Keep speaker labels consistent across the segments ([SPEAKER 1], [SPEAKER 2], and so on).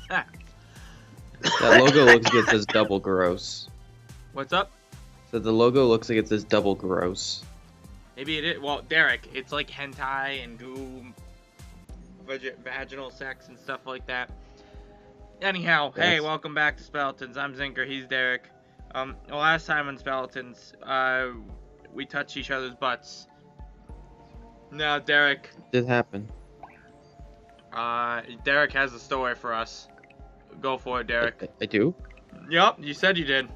[SPEAKER 1] That logo looks like it says double gross.
[SPEAKER 2] What's up?
[SPEAKER 1] So the logo looks like it says double gross.
[SPEAKER 2] Maybe it is. Well, Derek, it's like hentai and goo, vaginal sex and stuff like that. Anyhow,
[SPEAKER 1] Yes.
[SPEAKER 2] hey, welcome back to Speletons. I'm Zinker. He's Derek. The last time on Speletons, we touched each other's butts. Now, Derek.
[SPEAKER 1] Did happen.
[SPEAKER 2] Derek has a story for us. Go for it, Derek.
[SPEAKER 1] I do?
[SPEAKER 2] Yup, you said you did.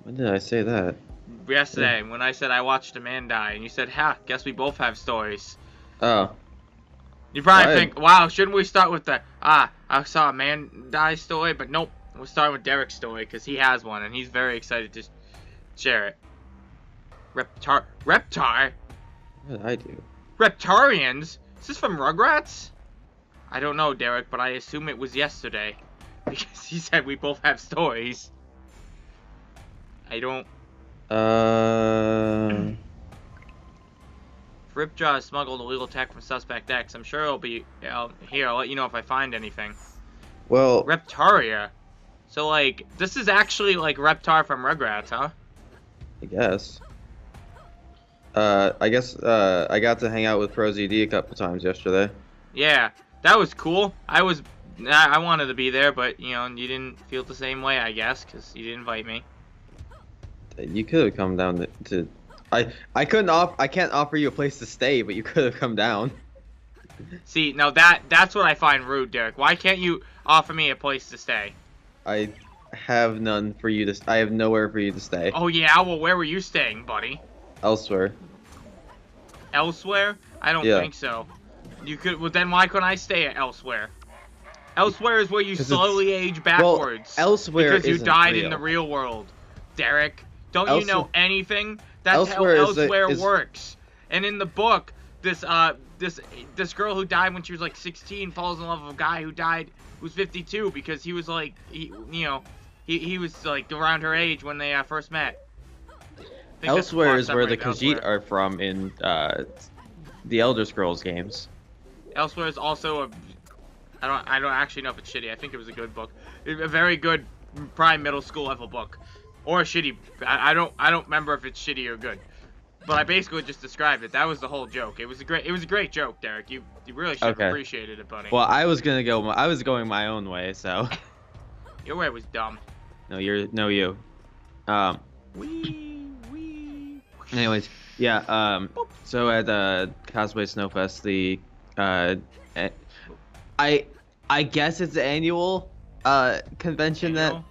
[SPEAKER 1] When did I say that?
[SPEAKER 2] Yesterday, when I said I watched a man die, and you said, "Ha, guess we both have stories."
[SPEAKER 1] Oh.
[SPEAKER 2] You probably think, wow, shouldn't we start with the, I saw a man die story? But nope, we're starting with Derek's story, because he has one, and he's very excited to share it. Reptar?
[SPEAKER 1] What did I do?
[SPEAKER 2] Reptarians? Is this from Rugrats? I don't know, Derek, but I assume it was yesterday. Because he said we both have stories. I don't... Ripjaw has smuggled illegal tech from Suspect X. I'm sure it'll be here. I'll let you know if I find anything.
[SPEAKER 1] Well...
[SPEAKER 2] Reptaria. So, like, this is actually, like, Reptar from Rugrats, huh?
[SPEAKER 1] I guess. I guess, I got to hang out with ProZD a couple times yesterday.
[SPEAKER 2] Yeah, that was cool. I wanted to be there, but, you know, you didn't feel the same way, I guess, because you didn't invite me.
[SPEAKER 1] You could have come down to... I can't offer you a place to stay, but you could have come down.
[SPEAKER 2] See, now that's what I find rude, Derek. Why can't you offer me a place to stay?
[SPEAKER 1] I have none for you to... I have nowhere for you to stay.
[SPEAKER 2] Oh, yeah? Well, where were you staying, buddy?
[SPEAKER 1] Elsewhere.
[SPEAKER 2] Elsewhere? I don't
[SPEAKER 1] Yeah.
[SPEAKER 2] think so. You could... Well, then why couldn't I stay at elsewhere? Elsewhere is where you slowly age backwards.
[SPEAKER 1] Well, elsewhere
[SPEAKER 2] because you
[SPEAKER 1] isn't
[SPEAKER 2] died
[SPEAKER 1] real.
[SPEAKER 2] in the real world. Derek, don't you know anything? That's
[SPEAKER 1] Elsewhere
[SPEAKER 2] how
[SPEAKER 1] is
[SPEAKER 2] elsewhere works. And in the book, this girl who died when she was like 16 falls in love with a guy who died who's 52 because he was like he was like around her age when they first met.
[SPEAKER 1] Elsewhere is where the Khajiit are from in the Elder Scrolls games.
[SPEAKER 2] Elsewhere is also I don't actually know if it's shitty. I think it was a good book. A very good prime middle school level book. Or shitty. I don't remember if it's shitty or good. But I basically just described it. That was the whole joke. It was a great joke, Derek. You really should have appreciated it, buddy.
[SPEAKER 1] Well, I was going my own way, so.
[SPEAKER 2] Your way was dumb.
[SPEAKER 1] No, you. Anyways, yeah. So at Cosplay Snowfest, I guess it's the annual convention that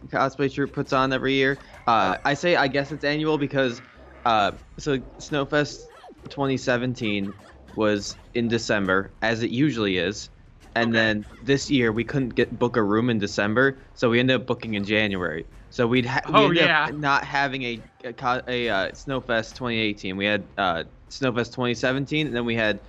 [SPEAKER 1] Cosplay Troop puts on every year. I say I guess it's annual because so Snowfest 2017 was in December, as it usually is, and then this year we couldn't book a room in December, so we ended up booking in January. So we ended up not having a Snowfest 2018. We had Snowfest 2017, and then we had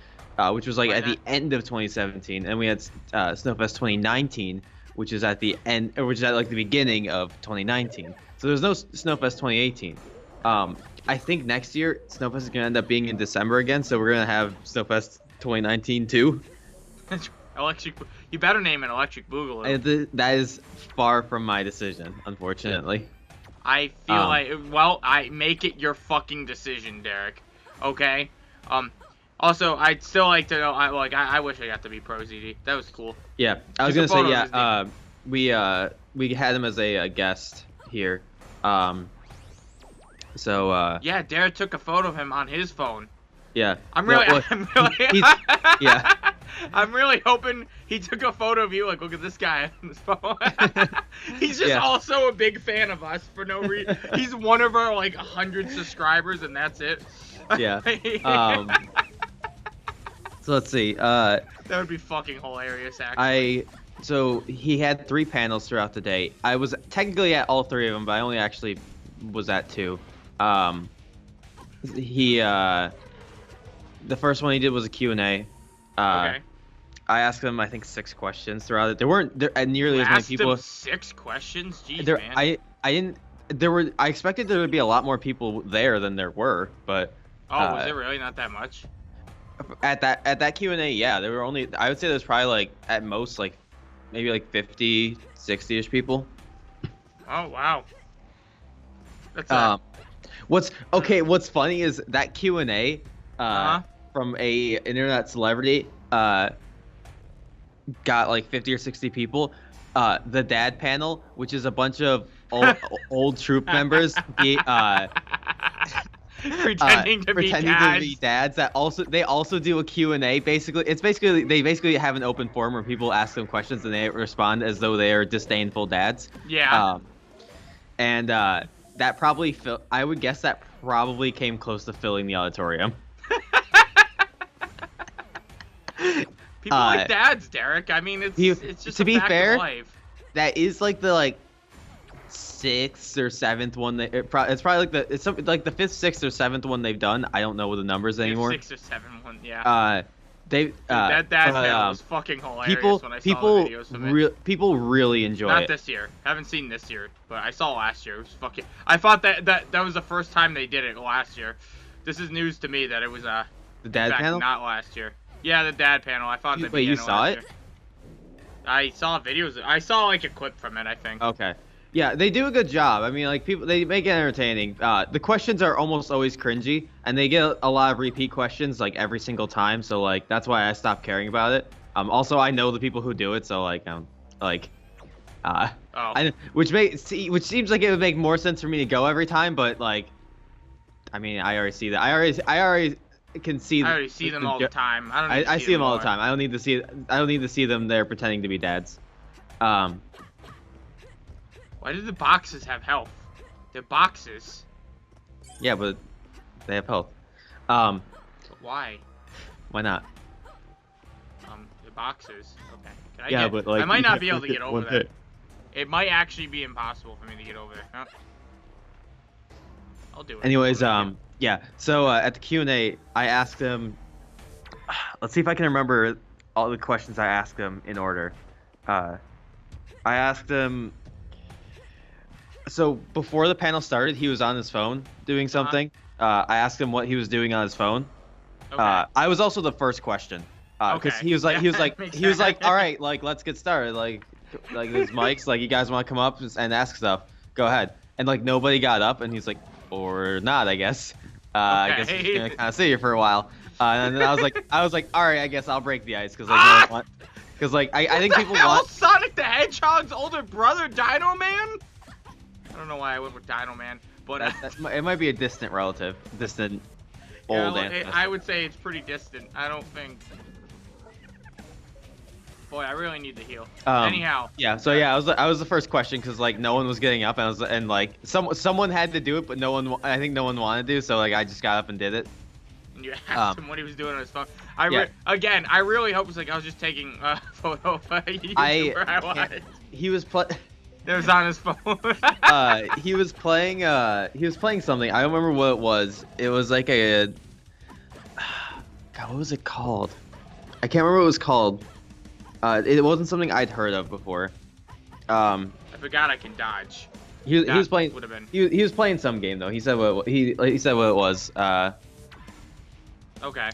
[SPEAKER 1] which was like at the end of 2017, and we had Snowfest 2019. Which is at the end, which is at like the beginning of 2019. So there's no Snowfest 2018. I think next year Snowfest is gonna end up being in December again, so we're gonna have Snowfest 2019 too.
[SPEAKER 2] You better name it Electric Boogaloo.
[SPEAKER 1] That is far from my decision, unfortunately.
[SPEAKER 2] I feel I make it your fucking decision, Derek. Okay. Also, I'd still like to know. I wish I got to be ProZD. That was cool.
[SPEAKER 1] Yeah, I was gonna say yeah. We had him as a guest here. So
[SPEAKER 2] yeah, Derek took a photo of him on his phone.
[SPEAKER 1] Yeah.
[SPEAKER 2] I'm really hoping he took a photo of you. Like, look at this guy on his phone. He's just also a big fan of us for no reason. He's one of our like 100 subscribers, and that's it.
[SPEAKER 1] Yeah. So let's see.
[SPEAKER 2] That would be fucking hilarious, actually.
[SPEAKER 1] So he had 3 panels throughout the day. I was technically at all 3 of them, but I only actually was at 2. The first one he did was a Q&A.
[SPEAKER 2] Okay.
[SPEAKER 1] I asked him, I think, 6 questions throughout it. There weren't nearly as many people.
[SPEAKER 2] 6 questions? Jeez, man.
[SPEAKER 1] I expected there would be a lot more people there than there were, but.
[SPEAKER 2] Oh, was it really not that much?
[SPEAKER 1] At that Q&A, yeah, there were only, I would say there's probably like at most like maybe like 50, 60-ish people.
[SPEAKER 2] Oh wow. That's
[SPEAKER 1] What's funny is that Q&A from a internet celebrity got like 50 or 60 people. The dad panel, which is a bunch of old troop members
[SPEAKER 2] pretending to be
[SPEAKER 1] dads that also do a Q&A. Basically they basically have an open forum where people ask them questions and they respond as though they are disdainful dads.
[SPEAKER 2] Yeah.
[SPEAKER 1] And that probably I would guess that probably came close to filling the auditorium.
[SPEAKER 2] People like dads, Derek. I mean, it's just
[SPEAKER 1] to
[SPEAKER 2] a
[SPEAKER 1] be
[SPEAKER 2] fact
[SPEAKER 1] fair,
[SPEAKER 2] of life.
[SPEAKER 1] That is like the 6th or 7th one. It's probably like the 5th, 6th, or 7th one they've done. I don't know what the numbers anymore.
[SPEAKER 2] 6 or 7 one, yeah.
[SPEAKER 1] That
[SPEAKER 2] panel was fucking hilarious when I saw the videos of it.
[SPEAKER 1] People really enjoy it.
[SPEAKER 2] Not this year. Haven't seen this year, but I saw last year. It was fucking. I thought that was the first time they did it last year. This is news to me that it was the
[SPEAKER 1] dad panel.
[SPEAKER 2] Not last year. Yeah, the dad panel. I thought.
[SPEAKER 1] Wait, you saw it?
[SPEAKER 2] Year. I saw videos. I saw like a clip from it, I think.
[SPEAKER 1] Okay. Yeah, they do a good job. I mean, like they make it entertaining. The questions are almost always cringy, and they get a lot of repeat questions like every single time. So like that's why I stopped caring about it. Also I know the people who do it, so which seems like it would make more sense for me to go every time, but like, I mean, I already see that. I already can see.
[SPEAKER 2] I already see them all the time.
[SPEAKER 1] I see them all the time. I don't need to see them there pretending to be dads.
[SPEAKER 2] Why do the boxes have health? They're boxes.
[SPEAKER 1] Yeah, but they have health.
[SPEAKER 2] But why?
[SPEAKER 1] Why not?
[SPEAKER 2] The boxes. Okay.
[SPEAKER 1] But like,
[SPEAKER 2] I might not be able to get over that. It might actually be impossible for me to get over there. Huh? I'll do it.
[SPEAKER 1] Anyways, yeah. So at the Q&A, I asked him. Let's see if I can remember all the questions I asked him in order. I asked him. So before the panel started, he was on his phone doing something. I asked him what he was doing on his phone.
[SPEAKER 2] Okay.
[SPEAKER 1] I was also the first question. Because he was like, all right, like let's get started. Like there's mics. Like you guys want to come up and ask stuff? Go ahead. And like nobody got up, and he's like, or not, I guess. I guess he's gonna kind of sit here for a while. And then I was like, all right, I guess I'll break the ice because I think people want
[SPEAKER 2] Sonic the Hedgehog's older brother, Dino Man. I don't know why I went with Dino Man, but
[SPEAKER 1] it might be a distant relative, old ancestor.
[SPEAKER 2] I would say it's pretty distant. I don't think. Boy, I really need to heal. Anyhow.
[SPEAKER 1] Yeah. So yeah, I was the first question because like no one was getting up, and like someone had to do it, but I think no one wanted to, so like I just got up and did it.
[SPEAKER 2] And you asked him what he was doing on his phone. Again, I really hope it's like I was just taking a photo of a YouTuber I watched.
[SPEAKER 1] He was
[SPEAKER 2] It was on his phone.
[SPEAKER 1] He was playing something. I don't remember what it was. It was like God, what was it called? I can't remember what it was called. It wasn't something I'd heard of before.
[SPEAKER 2] I forgot I can dodge.
[SPEAKER 1] He was playing.
[SPEAKER 2] Would have been.
[SPEAKER 1] He was playing some game though. He said what he said what it was.
[SPEAKER 2] Okay.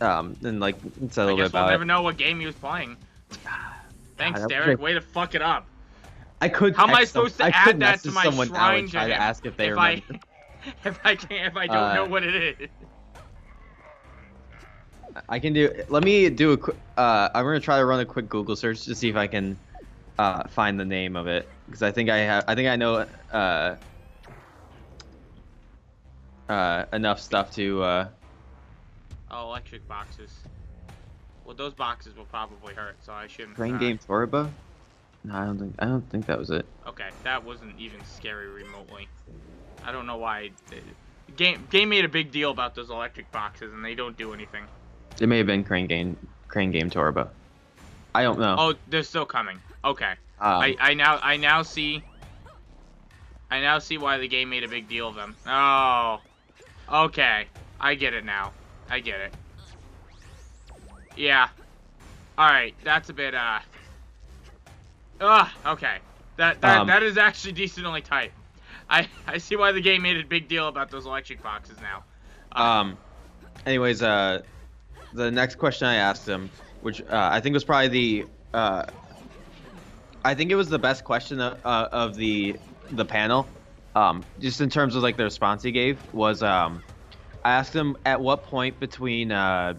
[SPEAKER 1] And like said a little bit about it.
[SPEAKER 2] We'll never know what game he was playing. Thanks, Derek. Way to fuck it up.
[SPEAKER 1] How
[SPEAKER 2] am I supposed to add that to my shrine to him?
[SPEAKER 1] To ask if they remember.
[SPEAKER 2] If I don't know what it is.
[SPEAKER 1] I can do. Let me do a quick. I'm gonna try to run a quick Google search to see if I can find the name of it because I think I know enough stuff to.
[SPEAKER 2] Oh, electric boxes. Well, those boxes will probably hurt, so I shouldn't.
[SPEAKER 1] Crane Game Torba? No, I don't think that was it.
[SPEAKER 2] Okay, that wasn't even scary remotely. I don't know why. Game made a big deal about those electric boxes, and they don't do anything.
[SPEAKER 1] It may have been Crane Game Torba. I don't know.
[SPEAKER 2] Oh, they're still coming. Okay. I now see why the game made a big deal of them. Oh. Okay. I get it now. I get it. Yeah. Alright, that's a bit okay. That is actually decently tight. I see why the game made a big deal about those electric boxes now.
[SPEAKER 1] Anyways, the next question I asked him, which I think was probably I think it was the best question of the panel, just in terms of like the response he gave was I asked him at what point between the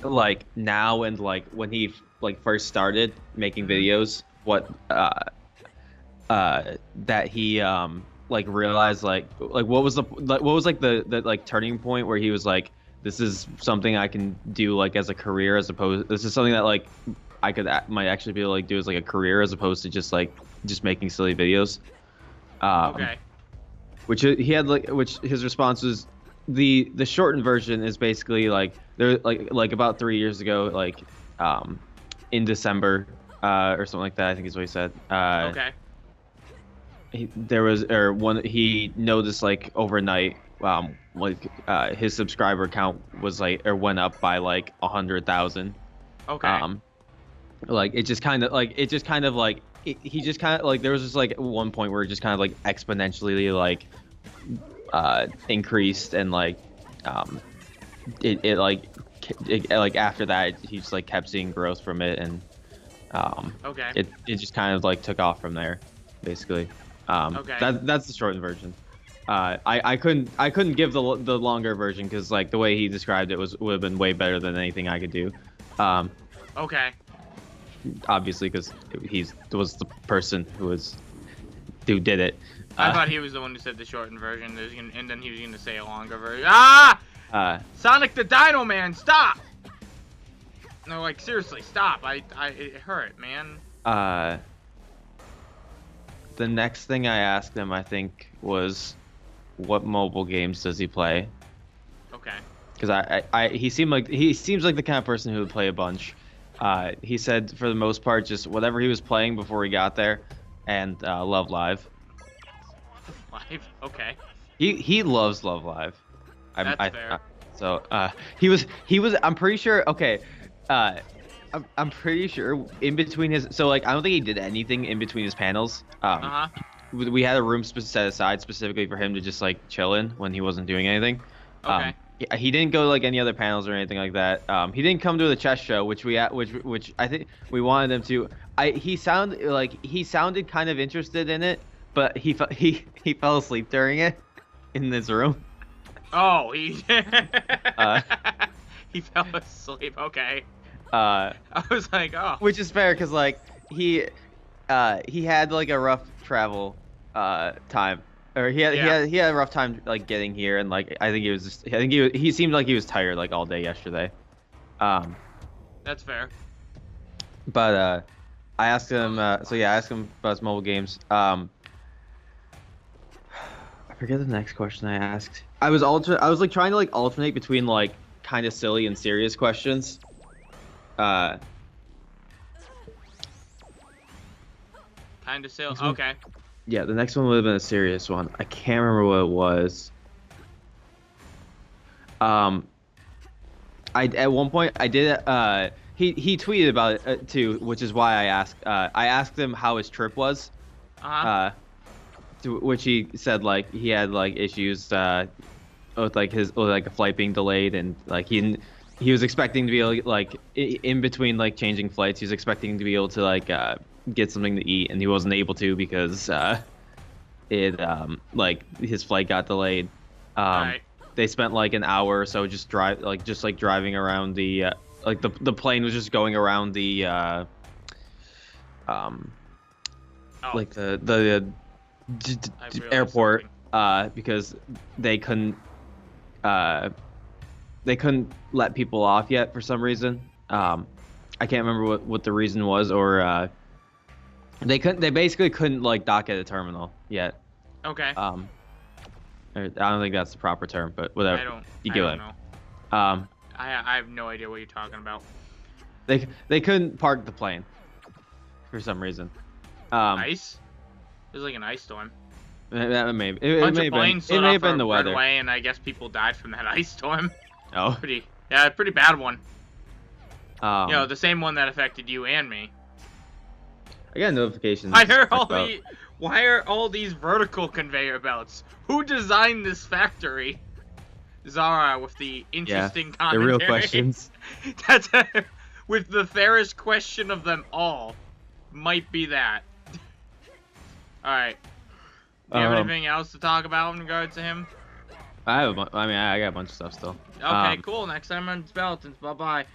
[SPEAKER 1] like now and like when he like first started making videos, what that he like realized like what was the like turning point where he was like, this is something I can do like as a career, as opposed this is something that like I might actually be able to like do as like a career as opposed to just making silly videos.
[SPEAKER 2] Okay.
[SPEAKER 1] Which he had like which his response was the shortened version is basically like there like about 3 years ago, like in December or something like that, I think is what he said.
[SPEAKER 2] Okay.
[SPEAKER 1] There was he noticed like overnight like his subscriber count was like or went up by like 100,000.
[SPEAKER 2] Okay.
[SPEAKER 1] Like he just kind of like he just kind of like there was just like one point where it just kind of like exponentially like increased, and like like after that he just like kept seeing growth from it, and
[SPEAKER 2] Okay.
[SPEAKER 1] it just kind of like took off from there, basically.
[SPEAKER 2] Okay.
[SPEAKER 1] That's the shortened version. I couldn't give the longer version because like the way he described it would have been way better than anything I could do.
[SPEAKER 2] Okay.
[SPEAKER 1] Obviously, because he was the person who did it.
[SPEAKER 2] I thought he was the one who said the shortened version, and then he was gonna say a longer version. Ah! Sonic the Dino Man, stop! No, like seriously, stop! It hurt, man.
[SPEAKER 1] The next thing I asked him, I think, was, what mobile games does he play?
[SPEAKER 2] Okay.
[SPEAKER 1] Because he seems like the kind of person who would play a bunch. He said for the most part just whatever he was playing before he got there, and Love Live.
[SPEAKER 2] Live? Okay.
[SPEAKER 1] He loves Love Live.
[SPEAKER 2] That's fair.
[SPEAKER 1] So he was I'm pretty sure. Okay. I'm pretty sure in between his, so like I don't think he did anything in between his panels. We had a room set aside specifically for him to just like chill in when he wasn't doing anything.
[SPEAKER 2] Okay.
[SPEAKER 1] He didn't go to like any other panels or anything like that. He didn't come to the chess show, which I think we wanted him to. He sounded kind of interested in it, but he fell asleep during it in this room.
[SPEAKER 2] Oh, he he fell asleep. Okay. I was like, oh.
[SPEAKER 1] Which is fair, because like he had like a rough travel time, or he had a rough time like getting here, and like I think he seemed like he was tired like all day yesterday.
[SPEAKER 2] That's fair.
[SPEAKER 1] But I asked him. I asked him about his mobile games. I forget the next question I asked. I was like trying to like alternate between like kind of silly and serious questions.
[SPEAKER 2] Kind of silly. Okay.
[SPEAKER 1] Yeah, the next one would have been a serious one. I can't remember what it was. At one point I did. He tweeted about it too, which is why I asked him how his trip was. To which he said like he had like issues with like a flight being delayed, and like he was expecting to be able to, like in between like changing flights, he was expecting to be able to like get something to eat, and he wasn't able to because like his flight got delayed.
[SPEAKER 2] Right.
[SPEAKER 1] They spent like an hour or so just driving around the like the plane was just going around the like the airport because they couldn't let people off yet for some reason. I can't remember what the reason was, or they basically couldn't like dock at a terminal yet.
[SPEAKER 2] Okay.
[SPEAKER 1] I don't think that's the proper term, but whatever.
[SPEAKER 2] I
[SPEAKER 1] get
[SPEAKER 2] don't
[SPEAKER 1] it.
[SPEAKER 2] know.
[SPEAKER 1] I
[SPEAKER 2] have no idea what you're talking about.
[SPEAKER 1] They couldn't park the plane for some reason.
[SPEAKER 2] Ice? There's like an ice storm.
[SPEAKER 1] It may have been the weather.
[SPEAKER 2] Right away, and I guess people died from that ice storm.
[SPEAKER 1] Oh.
[SPEAKER 2] Pretty bad one. The same one that affected you and me.
[SPEAKER 1] I got notifications.
[SPEAKER 2] Why are all these vertical conveyor belts? Who designed this factory? Zara with the interesting
[SPEAKER 1] The
[SPEAKER 2] commentary.
[SPEAKER 1] real questions.
[SPEAKER 2] That's with the fairest question of them all. Might be that. Alright. Do you have anything else to talk about in regards to him?
[SPEAKER 1] I got a bunch of stuff still.
[SPEAKER 2] Okay, cool. Next time on Speletons. Bye-bye.